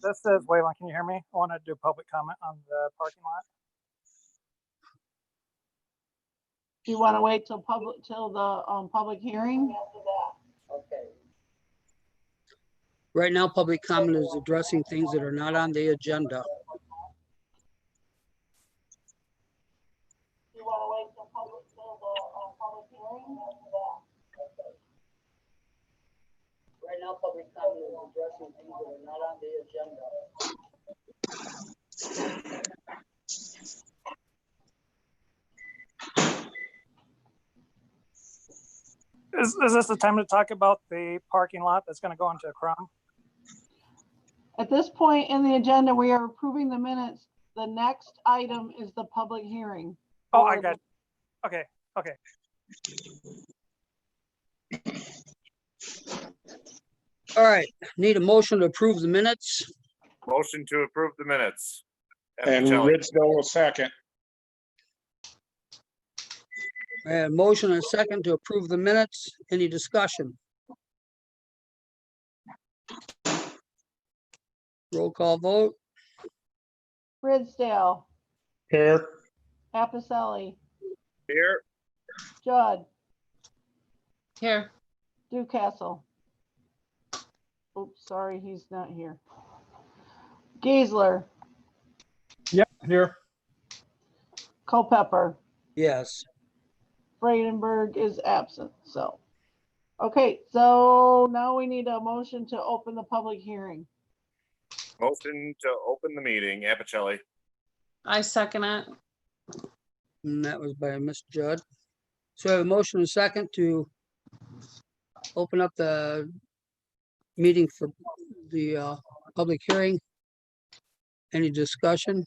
This is Waylon. Can you hear me? I want to do public comment on the parking lot. Do you want to wait till the public hearing? Okay. Right now, public comment is addressing things that are not on the agenda. Do you want to wait till the public hearing? Right now, public comment is addressing things that are not on the agenda. Is this the time to talk about the parking lot that's going to go into a crumb? At this point in the agenda, we are approving the minutes. The next item is the public hearing. Oh, I got you. Okay. Okay. All right, need a motion to approve the minutes. Motion to approve the minutes. And Epicelli. Ridsdale will second. I had a motion and a second to approve the minutes. Any discussion? Roll call vote. Ridsdale, Here. Appicelli, Here. Judd, Here. Ducastle. Oops, sorry, he's not here. Geisler, Yep, here. Culpepper, Yes. Freidenberg is absent, so. Okay, so now we need a motion to open the public hearing. Motion to open the meeting. Epicelli. I second it. And that was by Ms. Judd. So I have a motion and a second to open up the meeting for the public hearing. Any discussion?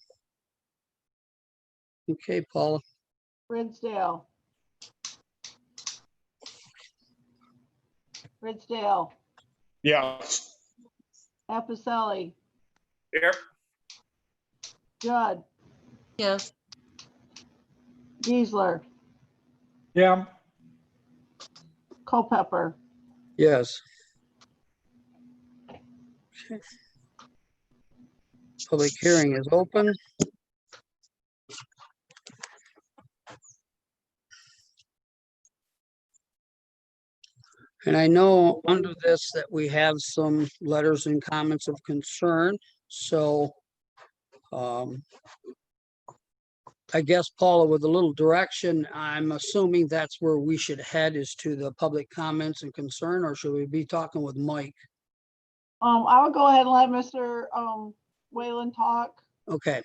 Okay, Paula. Ridsdale. Ridsdale, Yes. Appicelli, Here. Judd, Yes. Geisler, Yeah. Culpepper. Yes. Okay. Public hearing is open. And I know under this that we have some letters and comments of concern, so I guess Paula, with a little direction, I'm assuming that's where we should head, is to the public comments and concern, or should we be talking with Mike? I would go ahead and let Mr. Whalen talk. Okay,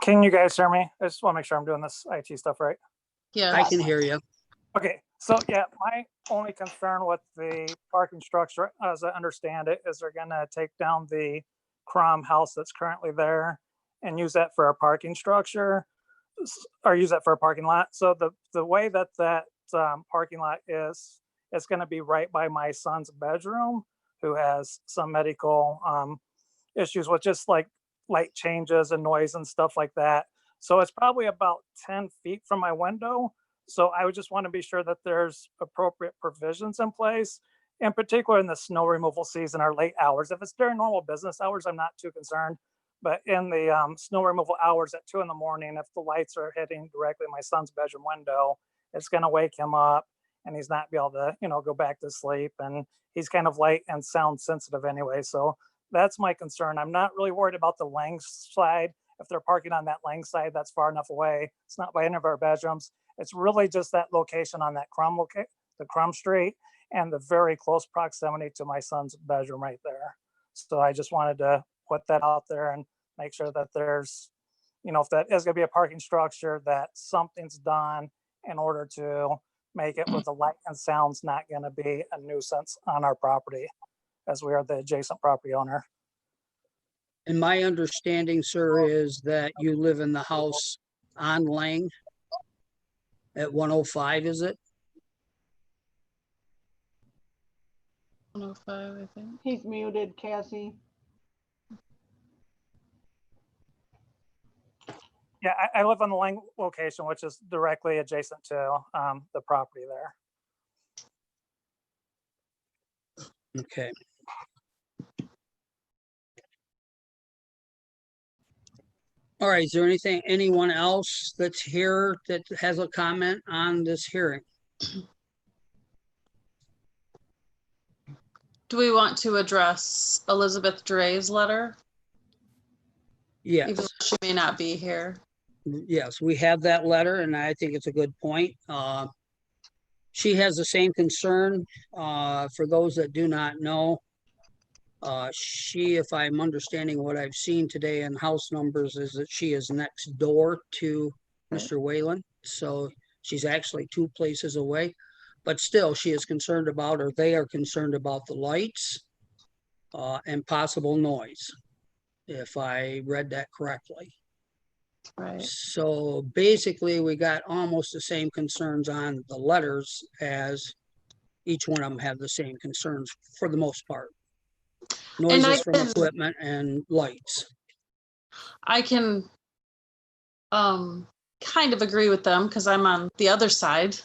Can you guys hear me? I just want to make sure I'm doing this IT stuff right. Yes. I can hear you. Okay, so yeah, my only concern with the parking structure, as I understand it, is they're gonna take down the Crom house that's currently there and use that for a parking structure, or use that for a parking lot. So the way that parking lot is, it's gonna be right by my son's bedroom, who has some medical issues with just like light changes and noise and stuff like that. So it's probably about 10 feet from my window. So I would just want to be sure that there's appropriate provisions in place, in particular in the snow removal season or late hours. If it's during normal business hours, I'm not too concerned. But in the snow removal hours at 2 a.m, if the lights are hitting directly my son's bedroom window, it's going to wake him up and he's not be able to, go back to sleep. And he's kind of light and sound sensitive anyway. So that's my concern. I'm not really worried about the Lang side. If they're parking on that Lang side, that's far enough away. It's not by any of our bedrooms. It's really just that location on that the Crum Street, and the very close proximity to my son's bedroom right there. So I just wanted to put that out there and make sure that there's, if that is going to be a parking structure, that something's done in order to make it where the light and sound's not going to be a nuisance on our property, as we are the adjacent property owner. And my understanding, sir, is that you live in the house on Lang at 105, is it? 105, I think. He's muted, Cassie. Yeah, I live on the Lang location, which is directly adjacent to the property there. Okay. All right, is there anyone else that's here that has a comment on this hearing? Do we want to address Elizabeth Dre's letter? Even though Yes, she may not be here. yes, we have that letter and I think it's a good point. She has the same concern, for those that do not know. She, if I'm understanding what I've seen today in house numbers, is that she is next door to Mr. Whalen. So she's actually 2 places away, but still she is concerned about, or they are concerned about the lights, and possible noise, if I read that correctly. Right. So basically we got almost the same concerns on the letters as each one of them have the same concerns for the most part. And Noises from equipment and lights. I can kind of agree with them because I'm on the other side.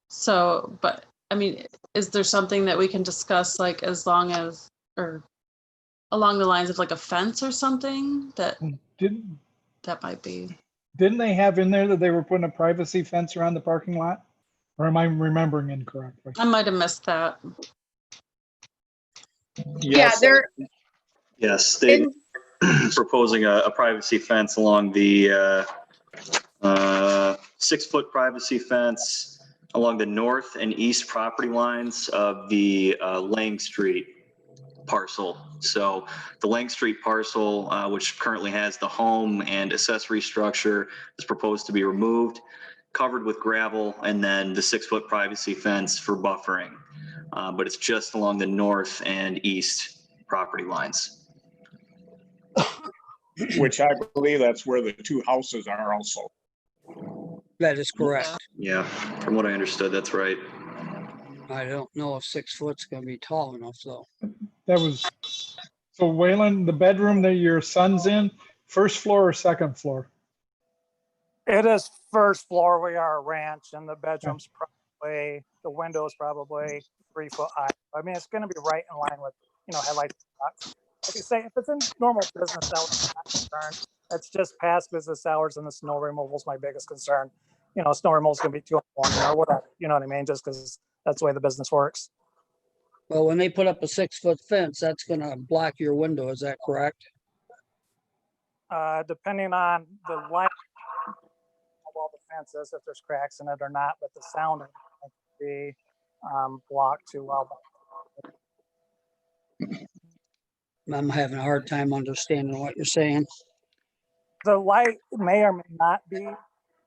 So, but I mean, is there something that we can discuss, like as long as, or along the lines of like a fence or something that Didn't might be? they have in there that they were putting a privacy fence around the parking lot? Or am I remembering incorrectly? I might have missed that. Yeah, they're Yes, they in, proposing a privacy fence along the 6-foot privacy fence along the north and east property lines of the Lang Street parcel. So the Lang Street parcel, which currently has the home and accessory structure, is proposed to be removed, covered with gravel, and then the 6-foot privacy fence for buffering. But it's just along the north and east property lines. Which I believe that's where the 2 houses are also. That is correct. Yeah, from what I understood, that's right. I don't know if 6 foot's gonna be tall enough though. That was, so Waylon, the bedroom that your son's in, first floor or second floor? It is first floor. We are a ranch and the bedroom's probably, the window's probably 3 foot high. I mean, it's gonna be right in line with, headlights. Like I say, if it's in normal business hours, I'm not concerned. It's just past business hours and the snow removal is my biggest concern. Snow removal is gonna be 2 in the morning or whatever, you know what I mean? Just because that's the way the business works. Well, when they put up a 6-foot fence, that's gonna block your window, is that correct? Depending on the light of all the fences, if there's cracks in it or not, but the sound will be blocked too well. I'm having a hard time understanding what you're saying. The light may or may not be,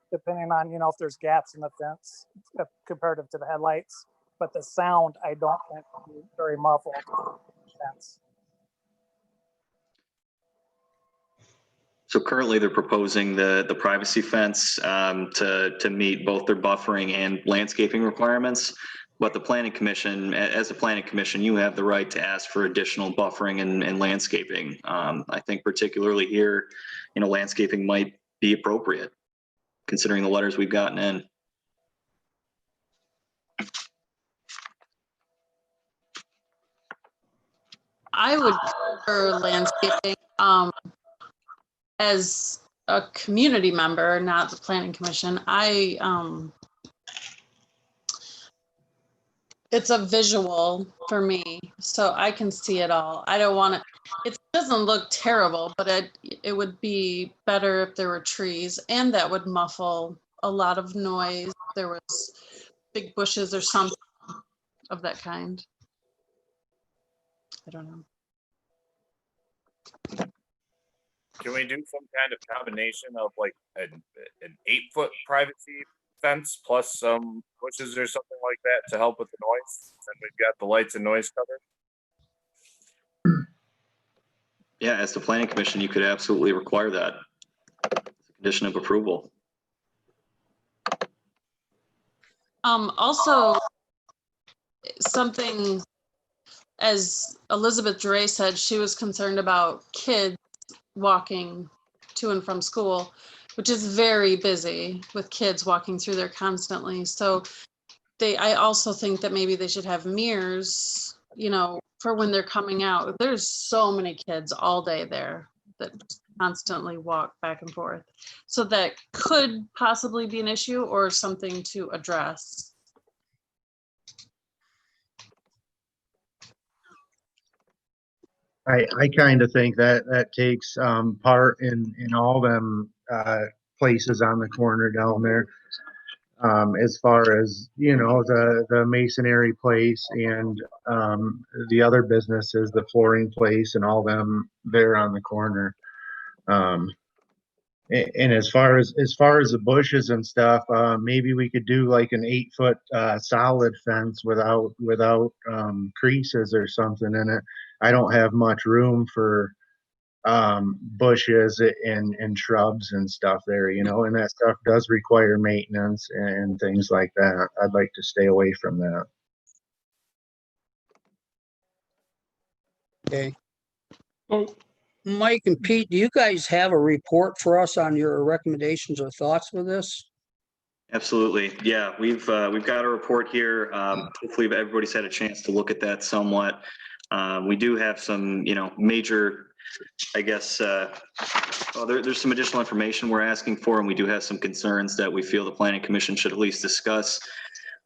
depending on, if there's gaps in the fence comparative to the headlights. But the sound, I don't think will be very muffled. Fence. So currently they're proposing the privacy fence to meet both their buffering and landscaping requirements. But the planning commission, as a planning commission, you have the right to ask for additional buffering and landscaping. I think particularly here, landscaping might be appropriate considering the letters we've gotten in. I would prefer landscaping as a community member, not the planning commission. It's a visual for me, so I can see it all. I don't want it doesn't look terrible, but it would be better if there were trees, and that would muffle a lot of noise. There was big bushes or something of that kind. I don't know. Can we do some kind of combination of like an 8-foot privacy fence plus some bushes or something like that to help with the noise? And we've got the lights and noise covered. Yeah, as the planning commission, you could absolutely require that. It's a condition of approval. Also, something, as Elizabeth Dre said, she was concerned about kids walking to and from school, which is very busy with kids walking through there constantly. So I also think that maybe they should have mirrors, for when they're coming out. There's so many kids all day there that constantly walk back and forth. So that could possibly be an issue or something to address. I kind of think that that takes part in all them places on the corner down there. As far as, you know, the masonry place and the other businesses, the flooring place and all them there on the corner. And as far as the bushes and stuff, maybe we could do like an 8-foot solid fence without creases or something in it. I don't have much room for bushes and shrubs and stuff there, you know, and that stuff does require maintenance and things like that. I'd like to stay away from that. Okay. So Mike and Pete, do you guys have a report for us on your recommendations or thoughts with this? Absolutely. Yeah, we've got a report here. Hopefully everybody's had a chance to look at that somewhat. We do have some, you know, major, I guess, well, there's some additional information we're asking for, and we do have some concerns that we feel the Planning Commission should at least discuss.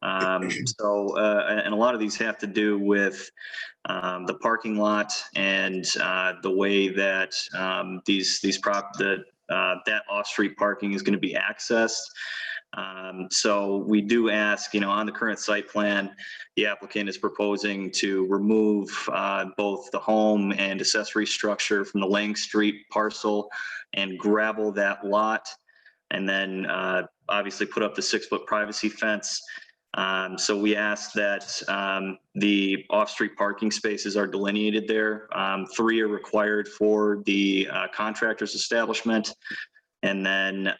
And a lot of these have to do with the parking lot and the way that that off-street parking is going to be accessed. So we do ask, you know, on the current site plan, the applicant is proposing to remove both the home and accessory structure from the Lang Street parcel and gravel that lot, and then obviously put up the 6-foot privacy fence. So we ask that the off-street parking spaces are delineated there. 3 are required for the contractor's establishment. And then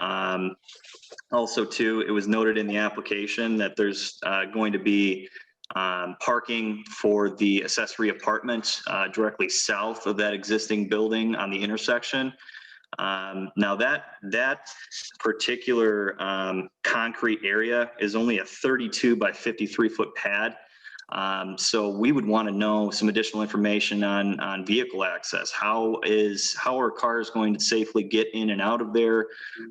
also too, it was noted in the application that there's going to be parking for the accessory apartment directly south of that existing building on the intersection. Now that particular concrete area is only a 32 by 53 foot pad. So we would want to know some additional information on vehicle access. How are cars going to safely get in and out of there?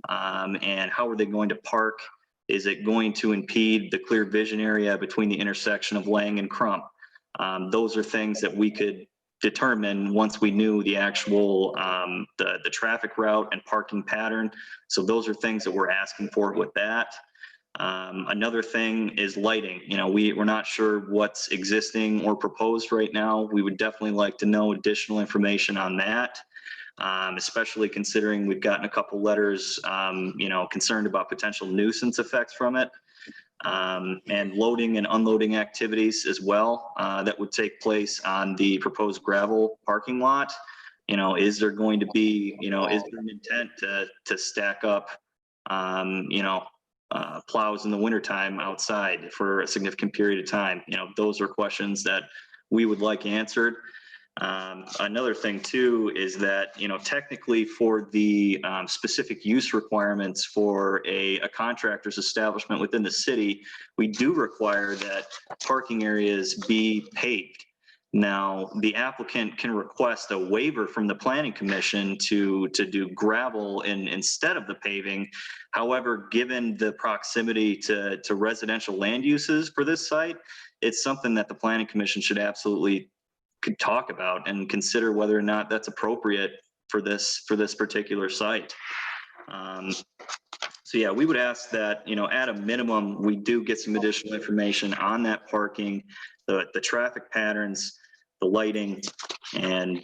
And how are they going to park? Is it going to impede the clear vision area between the intersection of Lang and Crump? Those are things that we could determine once we knew the actual the traffic route and parking pattern. So those are things that we're asking for with that. Another thing is lighting. You know, we're not sure what's existing or proposed right now. We would definitely like to know additional information on that, especially considering we've gotten a couple letters, you know, concerned about potential nuisance effects from it. And loading and unloading activities as well that would take place on the proposed gravel parking lot. You know, is there going to be, you know, is there an intent to stack up, you know, plows in the wintertime outside for a significant period of time? You know, those are questions that we would like answered. Another thing too is that, you know, technically for the specific use requirements for a contractor's establishment within the city, we do require that parking areas be paved. Now, the applicant can request a waiver from the Planning Commission to do gravel instead of the paving. However, given the proximity to residential land uses for this site, it's something that the Planning Commission should absolutely could talk about and consider whether or not that's appropriate for this particular site. So yeah, we would ask that, you know, at a minimum, we do get some additional information on that parking, the traffic patterns, the lighting, and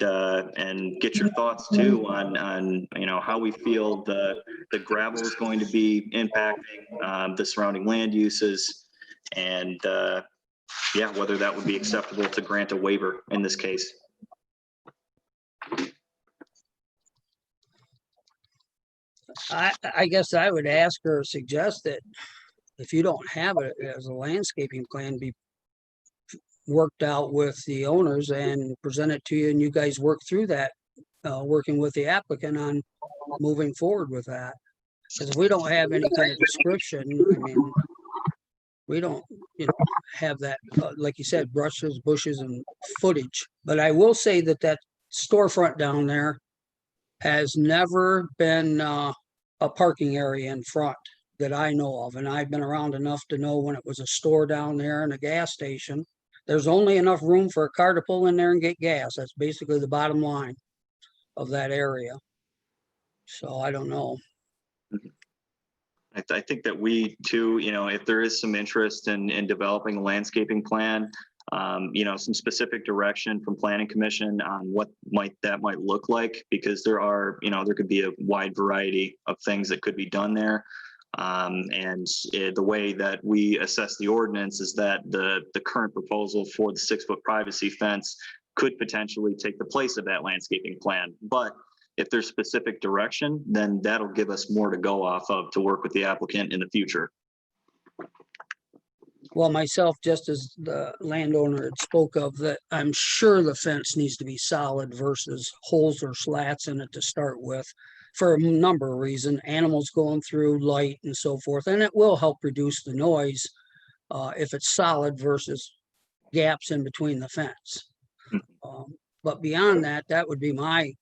get your thoughts too on you know, how we feel the gravel is going to be impacting the surrounding land uses, and yeah, whether that would be acceptable to grant a waiver in this case. I guess I would ask or suggest that if you don't have it as a landscaping plan, be worked out with the owners and present it to you, and you guys work through that, working with the applicant on moving forward with that. Because if we don't have any kind of description, I mean, we don't, you know, have that, like you said, brushes, bushes, and footage. But I will say that that storefront down there has never been a parking area in front that I know of. And I've been around enough to know when it was a store down there and a gas station, there's only enough room for a car to pull in there and get gas. That's basically the bottom line of that area. So I don't know. I think that we too, if there is some interest in developing a landscaping plan, some specific direction from Planning Commission on what that might look like, because there could be a wide variety of things that could be done there. The way that we assess the ordinance is that the current proposal for the 6-foot privacy fence could potentially take the place of that landscaping plan. But if there's specific direction, then that'll give us more to go off of to work with the applicant in the future. Well, myself, just as the landowner had spoke of, that I'm sure the fence needs to be solid versus holes or slats in it to start with, for a number of reasons, animals going through, light and so forth, and it will help reduce the noise if it's solid versus gaps in between the fence. But beyond that, that would be my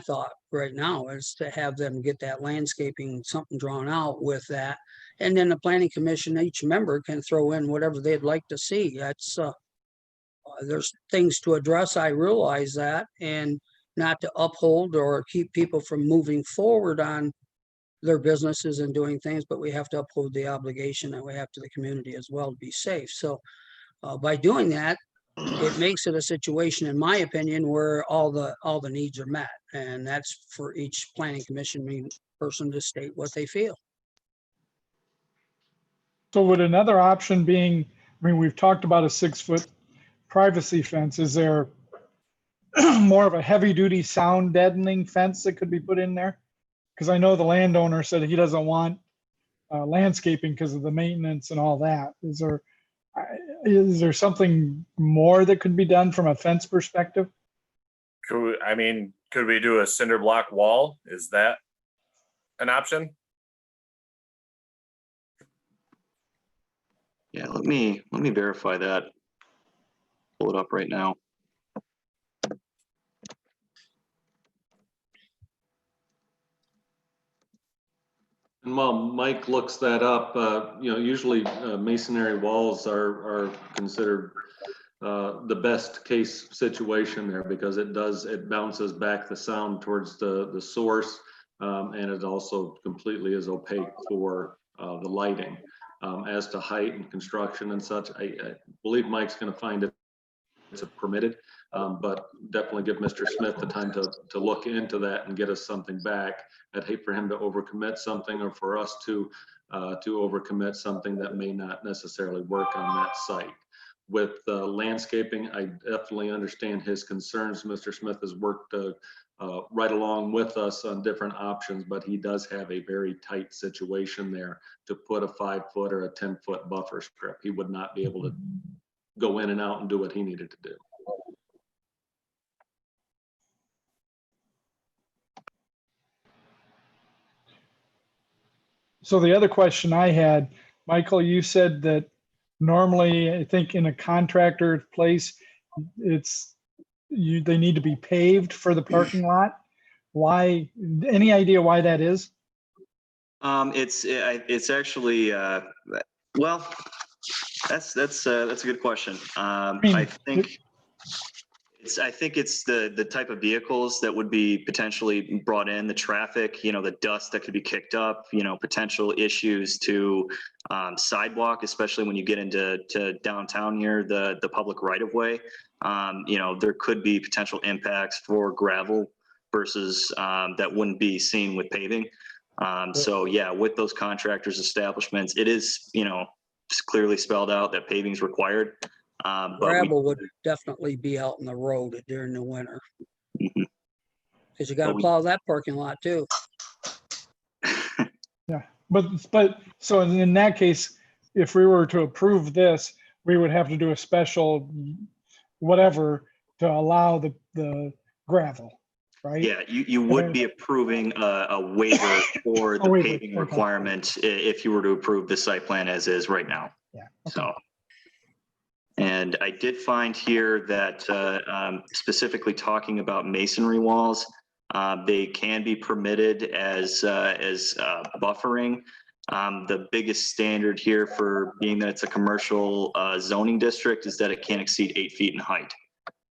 thought right now, is to have them get that landscaping, something drawn out with that. And then the Planning Commission, each member can throw in whatever they'd like to see. That's there's things to address. I realize that, and not to uphold or keep people from moving forward on their businesses and doing things, but we have to uphold the obligation that we have to the community as well to be safe. So by doing that, it makes it a situation, in my opinion, where all the needs are met, and that's for each Planning Commission person to state what they feel. So would another option being, I mean, we've talked about a 6-foot privacy fence. Is there more of a heavy duty sound deadening fence that could be put in there? Because I know the landowner said he doesn't want landscaping because of the maintenance and all that. Is there something more that could be done from a fence perspective? Could we do a cinder block wall? Is that an option? Yeah, let me verify that. Pull it up right now. And while Mike looks that up, usually masonry walls are considered the best case situation there, because it bounces back the sound towards the source, and it also completely is opaque for the lighting. As to height and construction and such, I believe Mike's going to find it's permitted, but definitely give Mr. Smith the time to look into that and get us something back. I'd hate for him to overcommit something, or for us to overcommit something that may not necessarily work on that site. With landscaping, I definitely understand his concerns. Mr. Smith has worked right along with us on different options, but he does have a very tight situation there to put a 5-foot or a 10-foot buffer strip. He would not be able to go in and out and do what he needed to do. So the other question I had, Michael, you said that normally, I think in a contractor place, they need to be paved for the parking lot. Why? Any idea why that is? It's actually well, that's a good question. I think it's the type of vehicles that would be potentially brought in, the traffic, the dust that could be kicked up, potential issues to sidewalk, especially when you get into downtown here, the public right of way. There could be potential impacts for gravel versus that wouldn't be seen with paving. So yeah, with those contractors' establishments, it is, just clearly spelled out that paving is required. Gravel would definitely be out in the road during the winter, because you got to plow that parking lot too. Yeah, but so in that case, if we were to approve this, we would have to do a special whatever to allow the gravel, right? Yeah, you would be approving a waiver for the paving requirement if you were to approve the site plan as is right now. Yeah. Okay. So. And I did find here that specifically talking about masonry walls, They can be permitted as buffering. The biggest standard here for being that it's a commercial zoning district is that it can't exceed 8 feet in height.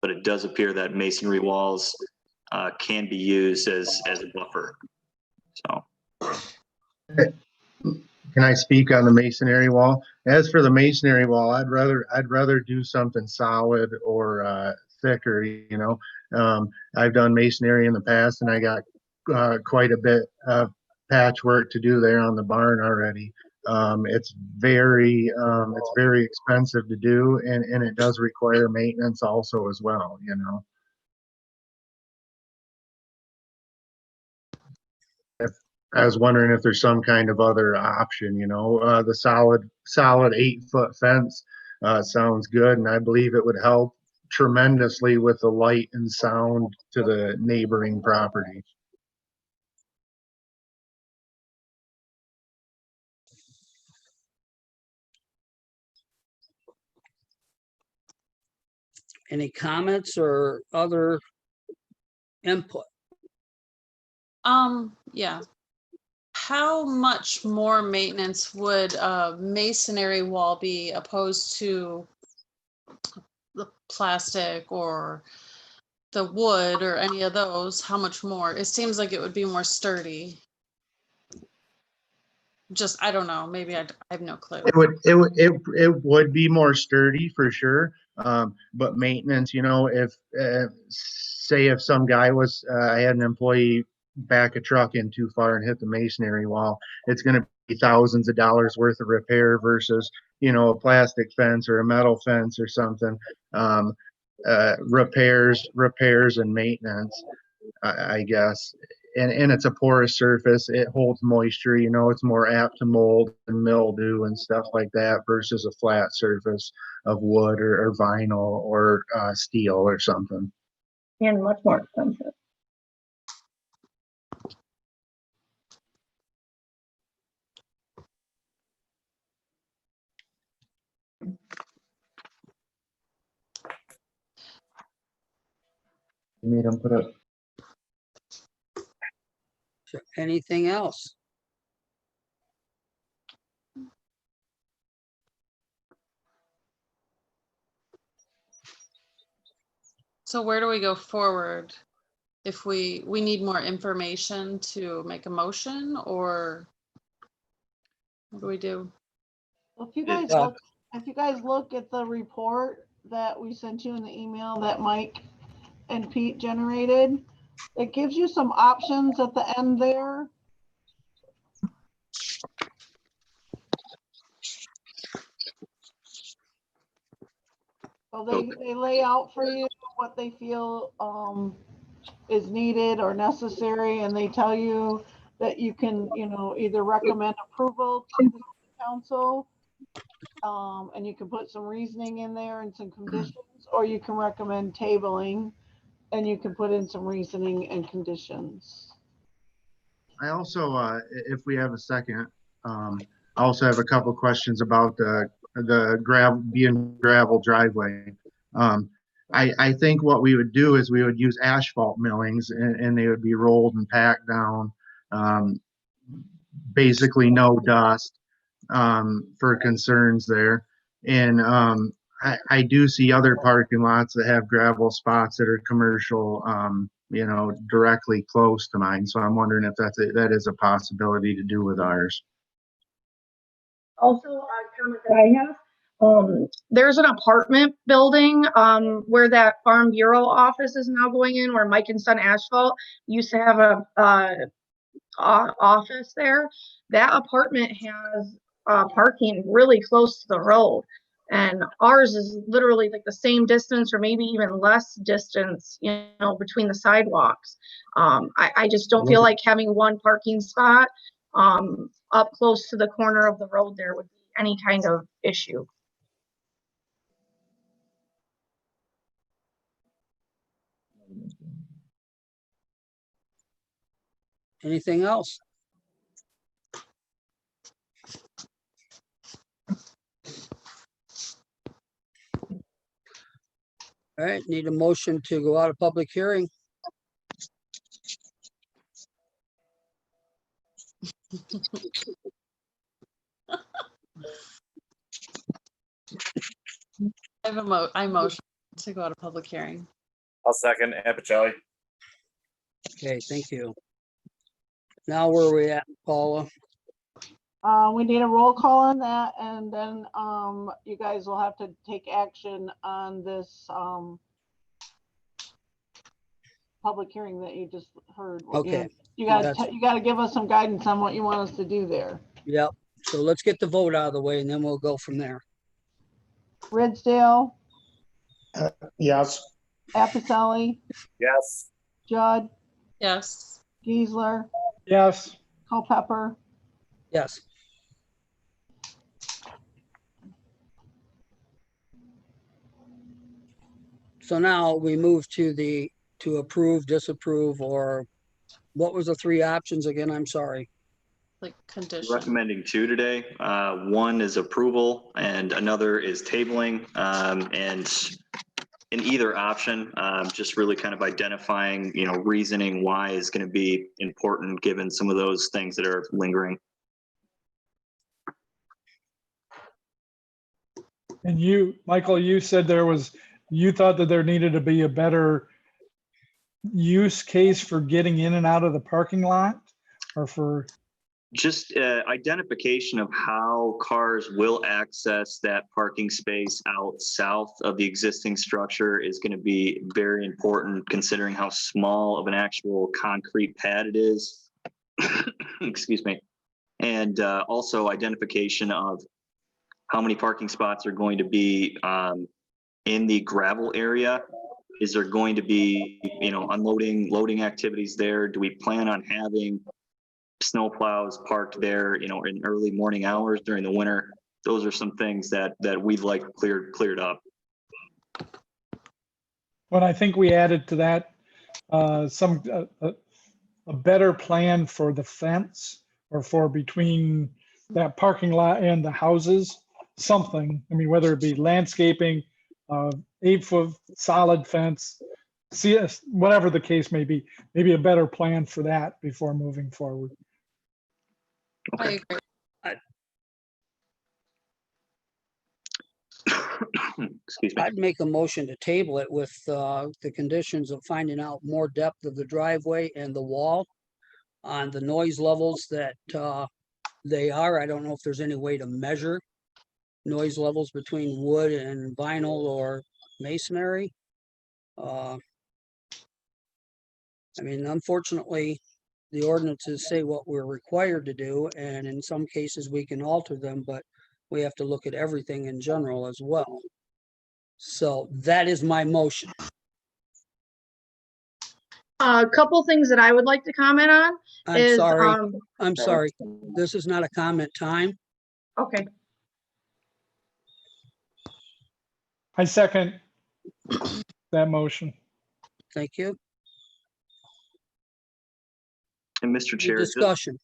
But it does appear that masonry walls can be used as a buffer. So. Can I speak on the masonry wall? As for the masonry wall, I'd rather do something solid or thicker. You know, I've done masonry in the past, and I got quite a bit of patchwork to do there on the barn already. It's very expensive to do, and it does require maintenance also as well. You know. I was wondering if there's some kind of other option, you know, the solid 8-foot fence sounds good, and I believe it would help tremendously with the light and sound to the neighboring property. Any comments or other input? Yeah. How much more maintenance would a masonry wall be opposed to the plastic or the wood or any of those? How much more? It seems like it would be more sturdy. Just, I don't know, maybe I have no clue. It would be more sturdy for sure. But maintenance, you know, if say if some guy was I had an employee back a truck in too far and hit the masonry wall, it's going to be thousands of dollars worth of repair versus, you know, a plastic fence or a metal fence or something. Repairs and maintenance, I guess. And it's a porous surface. It holds moisture, you know, it's more apt to mold and mildew and stuff like that versus a flat surface of wood or vinyl or steel or something. And much more expensive. You made them put up. Anything else? So where do we go forward? If we need more information to make a motion, or what do we do? If you guys Yeah. look, if you guys look at the report that we sent you in the email that Mike and Pete generated, it gives you some options at the end there. So they lay out for you what they feel is needed or necessary, and they tell you that you can, you know, either recommend approval to the council, and you can put some reasoning in there and some conditions, or you can recommend tabling, and you can put in some reasoning and conditions. I also, if we have a second, I also have a couple questions about the gravel driveway. I think what we would do is we would use asphalt millings, and they would be rolled and packed down. Basically no dust for concerns there. And I do see other parking lots that have gravel spots that are commercial, you know, directly close to mine. So I'm wondering if that is a possibility to do with ours. Also, a comment that I have, there's an apartment building where that Farm Bureau office is now going in, where Mike and Son Asphalt used to have a office there. That apartment has parking really close to the road, and ours is literally like the same distance or maybe even less distance, you know, between the sidewalks. I just don't feel like having one parking spot up close to the corner of the road there would be any kind of issue. Anything else? All right, need a motion to go out of public hearing. I motion to go out of public hearing. I'll second Appicelli. Okay, thank you. Now where are we at, Paula? We need a roll call on that, and then, you guys will have to take action on this, public hearing that you just heard. Okay. You That's- gotta give us some guidance on what you want us to do there. Yep. So let's get the vote out of the way and then we'll go from there. Ridsdale, Yes. Appicelli, Yes. Judd, Yes. Geisler, Yes. Culpepper. Yes. So now we move to approve, disapprove, or what was the three options again? I'm sorry. Like condition. Recommending two today. One is approval and another is tabling. And in either option, just really kind of identifying, reasoning why is going to be important given some of those things that are lingering. And you, Michael, you said you thought that there needed to be a better use case for getting in and out of the parking lot, or for? Just identification of how cars will access that parking space out south of the existing structure is going to be very important, considering how small of an actual concrete pad it is. Excuse me. And also identification of how many parking spots are going to be in the gravel area. Is there going to be, unloading, loading activities there? Do we plan on having snow plows parked there, in early morning hours during the winter? Those are some things that we'd like cleared up. But I think we added to that a better plan for the fence, or for between that parking lot and the houses, something. I mean, whether it be landscaping, 8-foot solid fence, whatever the case may be, maybe a better plan for that before moving forward. I agree. Excuse me. I'd make a motion to table it with the conditions of finding out more depth of the driveway and the wall on the noise levels that they are. I don't know if there's any way to measure noise levels between wood and vinyl or masonry. I mean, unfortunately, the ordinances say what we're required to do, and in some cases we can alter them, but we have to look at everything in general as well. So that is my motion. A couple things that I would like to comment on I'm is, sorry. I'm sorry. This is not a comment time. okay, I second that motion. Thank you. And Mr. Chair, Discussion.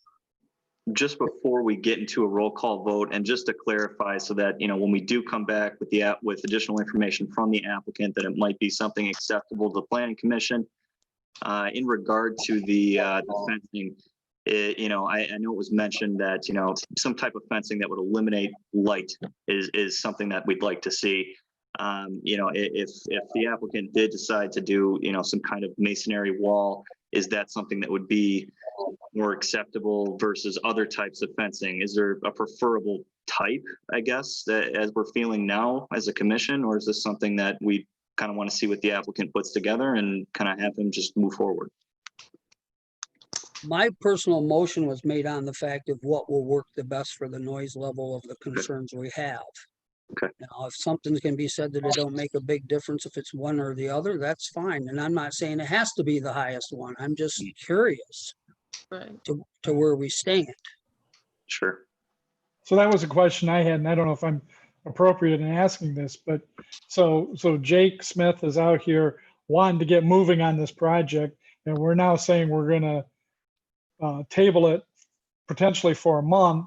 just before we get into a roll call vote, and just to clarify so that, when we do come back with additional information from the applicant, that it might be something acceptable to the planning commission. In regard to the fencing, I know it was mentioned that, some type of fencing that would eliminate light is something that we'd like to see. If the applicant did decide to do, some kind of masonry wall, is that something that would be more acceptable versus other types of fencing? Is there a preferable type, I guess, that as we're feeling now as a commission, or is this something that we kind of want to see what the applicant puts together and kind of have him just move forward? My personal motion was made on the fact of what will work the best for the noise level of the concerns we have. Okay. Now, if something's can be said that it don't make a big difference if it's one or the other, that's fine. And I'm not saying it has to be the highest one. I'm just curious Right. to where we stand. Sure. So that was a question I had, and I don't know if I'm appropriate in asking this, but so Jake Smith is out here wanting to get moving on this project, and we're now saying we're gonna table it potentially for a month.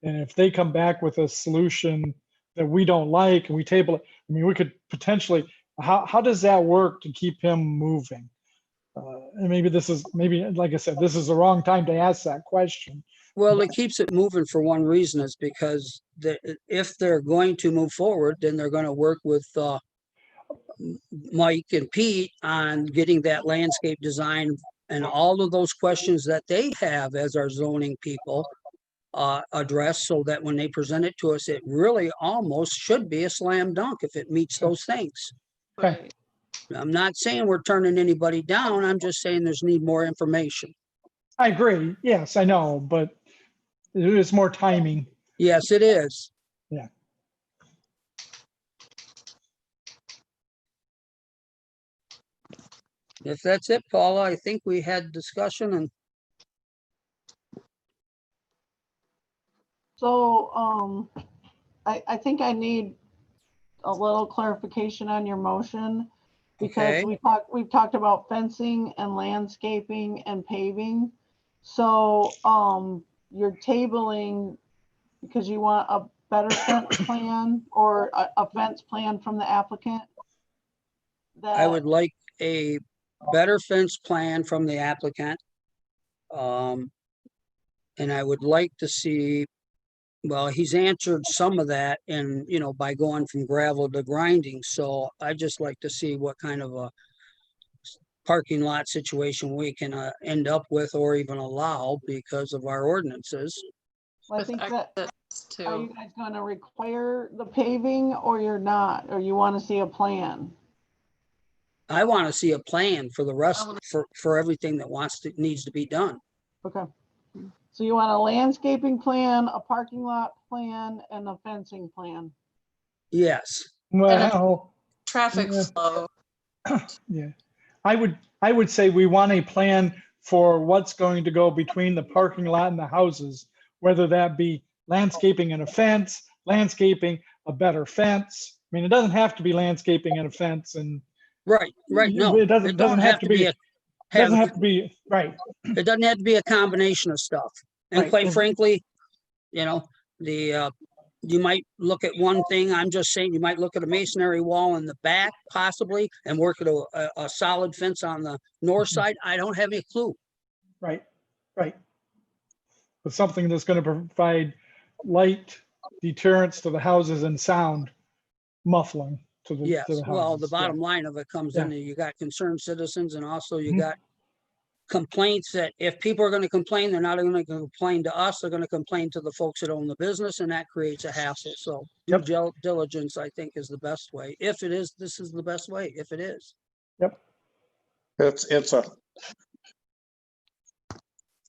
And if they come back with a solution that we don't like and we table it, I mean, we could potentially, how does that work to keep him moving? And maybe like I said, this is the wrong time to ask that question. Well, it keeps it moving for one reason is because if they're going to move forward, then they're going to work with Mike and Pete on getting that landscape design and all of those questions that they have as our zoning people addressed, so that when they present it to us, it really almost should be a slam dunk if it meets those things. Okay. I'm not saying we're turning anybody down. I'm just saying there's need more information. I agree. Yes, I know, but it is more timing. Yes, it is. Yeah. If that's it, Paula, I think we had discussion and So, I think I need a little clarification on your motion. Because Okay. we've talked about fencing and landscaping and paving. So, you're tabling because you want a better fence plan or a fence plan from the applicant? I That, would like a better fence plan from the applicant. And I would like to see, well, he's answered some of that and, by going from gravel to grinding. So I just like to see what kind of a parking lot situation we can end up with or even allow because of our ordinances. I With think that, exits are you too. guys gonna require the paving or you're not, or you wanna see a plan? I want to see a plan for the rest, I wanna- for everything that needs to be done. Okay. So you want a landscaping plan, a parking lot plan, and a fencing plan? Yes. Well, Traffic Yeah. flow. yeah, I would say we want a plan for what's going to go between the parking lot and the houses, whether that be landscaping and a fence, landscaping, a better fence. I mean, it doesn't have to be landscaping and a fence and Right. No, it doesn't have to be, doesn't have to be, right, it doesn't have to be a combination of stuff. And Right. quite frankly, you might look at one thing. I'm just saying you might look at a masonry wall in the back possibly and work at a solid fence on the north side. I don't have any clue. right. But something that's going to provide light deterrence to the houses and sound muffling to the Yes. houses. Well, the Yeah. bottom line of it comes Yeah. in, you got concerned citizens and also you Mhm. got complaints that if people are going to complain, they're not going to complain to us. They're going to complain to the folks that own the business, and that creates a hassle. So due diligence, I think, is the best way. If it is, this is the best way. If it is.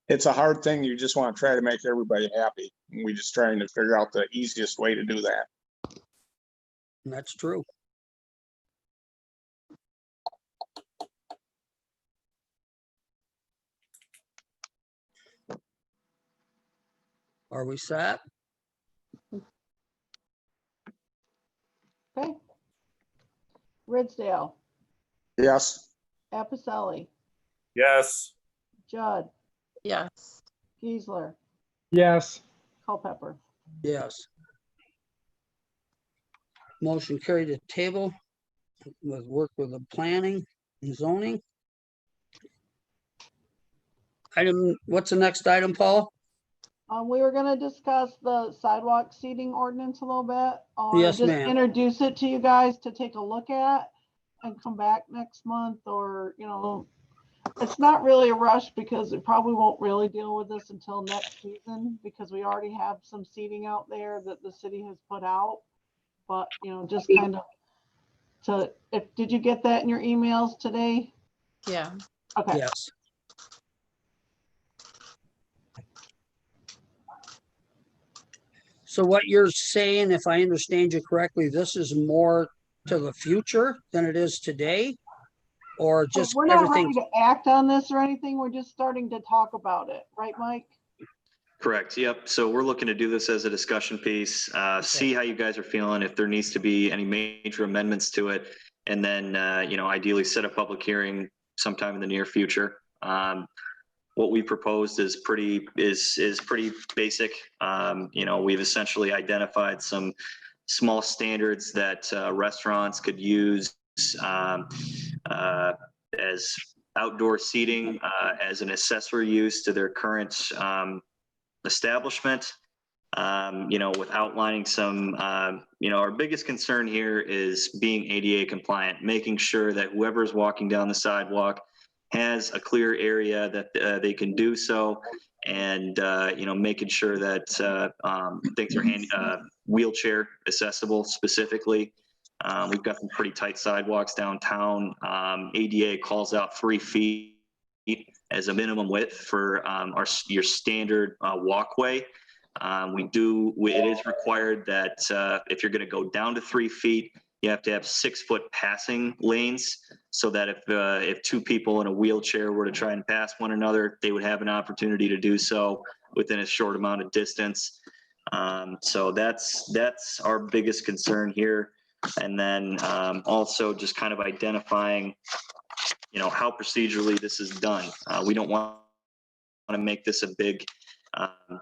It's a hard thing. You just want to try to make everybody happy. We just trying to figure out the easiest way to do that. And that's true. Are we set? Okay. Ridsdale, Yes. Appicelli, Yes. Judd, Yes. Geisler, Yes, Culpepper. Yes. Motion carried to table with work with the planning and zoning. What's the next item, Paula? We were gonna discuss the sidewalk seating ordinance a little bit. Yes, just ma'am. introduce it to you guys to take a look at and come back next month, or, it's not really a rush because we probably won't really deal with this until next season because we already have some seating out there that the city has put out. But, just kind of did you get that in your emails today? Yeah. Okay. Yes. So what you're saying, if I understand you correctly, this is more to the future than it is today? Or just We're not everything? ready to act on this or anything. We're just starting to talk about it. Right, Mike? Correct. Yep. So we're looking to do this as a discussion piece, see how you guys are feeling, if there needs to be any major amendments to it, and then, ideally set a public hearing sometime in the near future. What we proposed is pretty basic. We've essentially identified some small standards that restaurants could use as outdoor seating as an accessory use to their current establishment. With outlining some, our biggest concern here is being ADA compliant, making sure that whoever's walking down the sidewalk has a clear area that they can do so, and making sure that things are wheelchair accessible specifically. We've got some pretty tight sidewalks downtown. ADA calls out 3 feet as a minimum width for your standard walkway. It is required that if you're going to go down to 3 feet, you have to have 6-foot passing lanes, so that if 2 people in a wheelchair were to try and pass one another, they would have an opportunity to do so within a short amount of distance. So that's our biggest concern here. And then also just kind of identifying, how procedurally this is done. We don't want to make this a big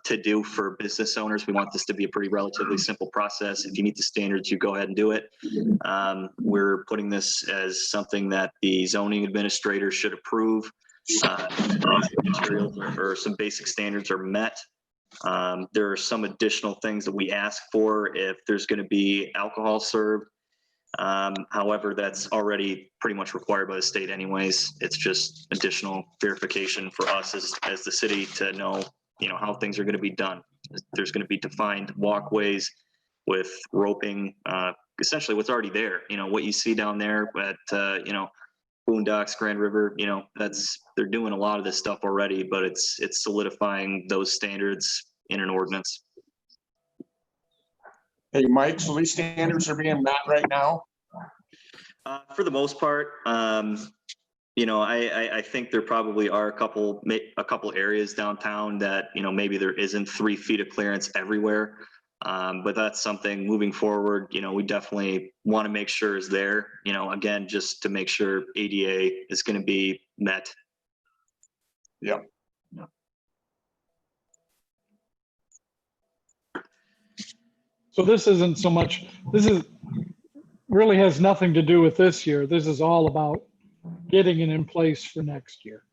to do for business owners. We want this to be a pretty relatively simple process. If you meet the standards, you go ahead and do it. We're putting this as something that the zoning administrator should approve. Materials or some basic standards are met. There are some additional things that we ask for if there's going to be alcohol served. However, that's already pretty much required by the state anyways. It's just additional verification for us as the city to know, how things are going to be done. There's going to be defined walkways with roping, essentially what's already there. What you see down there at, Boondocks, Grand River, they're doing a lot of this stuff already, but it's solidifying those standards in an ordinance. Hey, Mike, so these standards are being met right now? For the most part, I think there probably are a couple areas downtown that, maybe there isn't 3 feet of clearance everywhere. But that's something moving forward, we definitely want to make sure is there, again, just to make sure ADA is going to be met. Yep. So this isn't so much, really has nothing to do with this year. This is all about getting it in place for next year.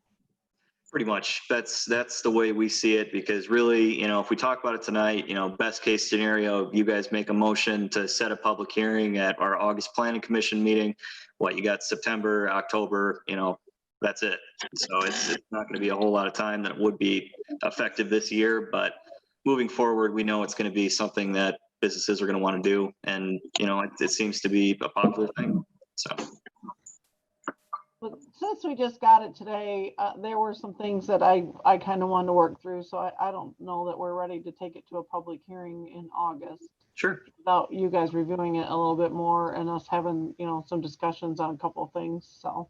Pretty much. That's the way we see it, because really, if we talk about it tonight, best case scenario, you guys make a motion to set a public hearing at our August Planning Commission meeting. You got September, October, that's it. So it's not going to be a whole lot of time that would be effective this year, but moving forward, we know it's going to be something that businesses are going to want to do. And, it seems to be a popular thing. So. But since we just got it today, there were some things that I kind of wanted to work through. So I don't know that we're ready to take it to a public hearing in August. Sure. Without you guys reviewing it a little bit more and us having, some discussions on a couple of things. So.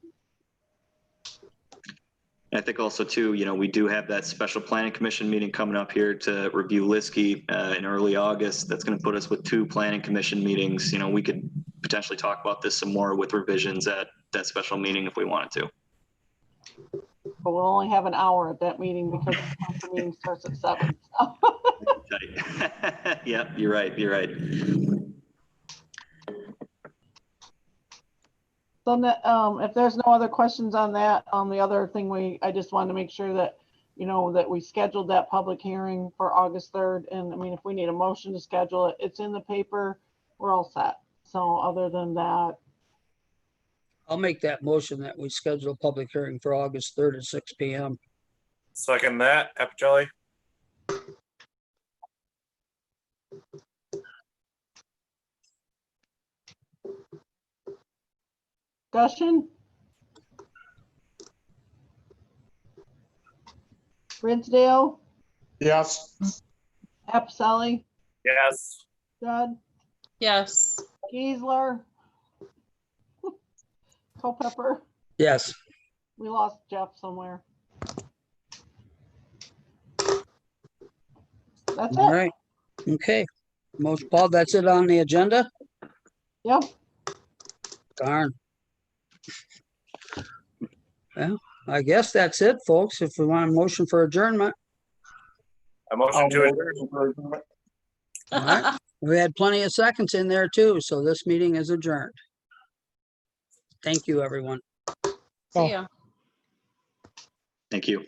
I think also too, we do have that special planning commission meeting coming up here to review Liskey in early August. That's going to put us with 2 planning commission meetings. We could potentially talk about this some more with revisions at that special meeting if we wanted to. But we'll only have an hour at that meeting because the meeting starts at 7. Yeah, you're right. So if there's no other questions on that, the other thing I just wanted to make sure that, that we scheduled that public hearing for August 3rd. And I mean, if we need a motion to schedule it, it's in the paper, we're all set. So other than that. I'll make that motion that we schedule a public hearing for August 3rd at 6 p.m. Second that, Appicelli. Discussion? Ridsdale? Yes. Appicelli? Yes. Judd? Yes. Geisler? Culpepper? Yes. We lost Jeff somewhere. That's All it. right. Okay. Paul, that's it on the agenda? Yep. Darn. Well, I guess that's it, folks. If we want a motion for adjournment. A motion to adjourn. All right. We had plenty of seconds in there too, so this meeting is adjourned. Thank you, everyone. See ya. Thank you.